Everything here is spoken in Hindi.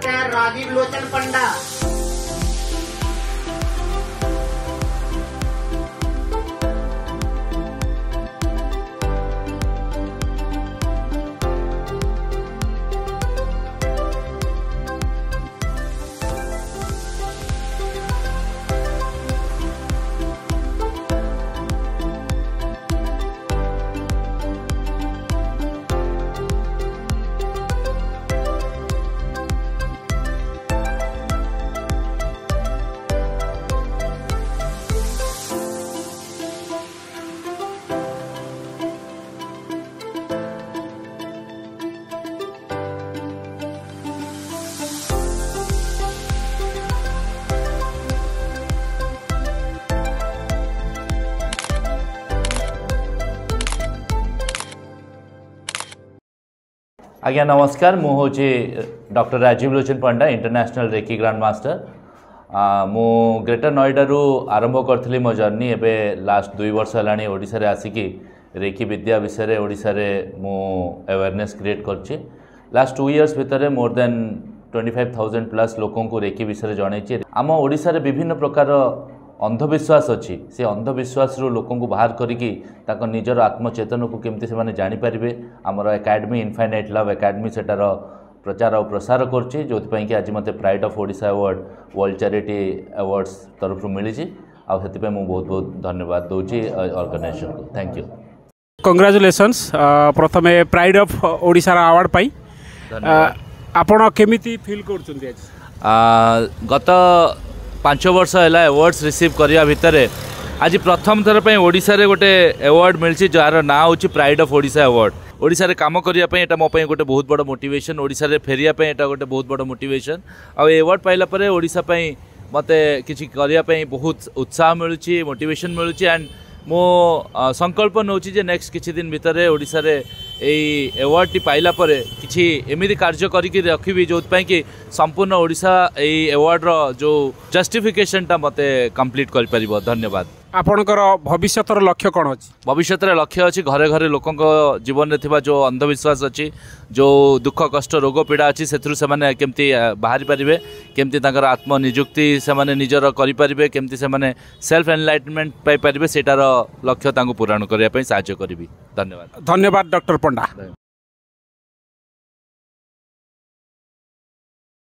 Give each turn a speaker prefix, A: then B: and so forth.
A: डॉक्टर राजीव लोचन पंडा।
B: आज्ञा नमस्कार मु हूँ डॉक्टर राजीव लोचन पंडा इंटरनेशनल रेकी ग्रांड मास्टर। मु ग्रेटर नोएडा रु आरंभ करी मो जर्नी एवं लास्ट 2 वर्ष है ओडिशा रे आसिकी रेकी विद्या विषय ओडिशा रे मु अवेयरनेस क्रिएट करछि। लास्ट 2 इयर्स भितर मोर देन 25,000 प्लस लोकों को रेकी विषय जन आम ओडिशा रे विभिन्न प्रकार अंधविश्वास अच्छी से अंधविश्वास रू लोक को बाहर करिकी निजर आत्मचेतन को केमती से जानी पारिबे। आमर एकेडमी इनफाइनाइट लव एकेडमी सेटार प्रचार और प्रसार करछि जो कि आज मते pride of Odisha award world charity awards तरफ मिली आ से मु बहुत बहुत धन्यवाद दूची ऑर्गेनाइजेशन को। Thank you.
C: कंग्रेचुलेशंस प्रथमे प्राइड ऑफ ओडिशा अवार्ड पाई आपण केमिति फील करछुंती आज?
B: गत 5 वर्ष है अवार्ड्स रिसीव करने भितर आज प्रथम थर पर ओडिशा रे गोटे अवार्ड मिली जार ना हूँ pride of Odisha award. Odisha रे काम करने एटा मो गोटे बहुत बड़ मोटिवेशन, ओडिशा रे फेरिया एटा गोटे बहुत बड़ मोटिवेशन। आ अवार्ड पाइला परे ओडिशा मते किछि करने बहुत उत्साह मिलुछि, मोटिवेशन मिलुछि एंड मो संकल्प नौछि जे नेक्स्ट किछि दिन भितर ओडिशा रे एई अवार्ड टी पाइला परे किछि एमिति कार्य करिकि रखिबि जो कि संपूर्ण ओडिशा एई अवार्ड रो जो जस्टिफिकेशन टा मते कंप्लीट कर परिबो। धन्यवाद।
C: आपणकर भविष्यतर लक्ष्य कौन अच्छी?
B: भविष्य लक्ष्य अच्छी घरे घरे लोकों जीवन में थिबा जो अंधविश्वास अच्छी, जो दुख कष्ट रोग पीड़ा अच्छी से केमती बाहरी पारे, केमती आत्मनिजुक्ति से निजर करें, केमती से सेल्फ एनलाइटमेंट पाई पारे, सेटार लक्ष्य पूरण करने साहाय्य करी। धन्यवाद।
C: धन्यवाद डॉक्टर पंडा।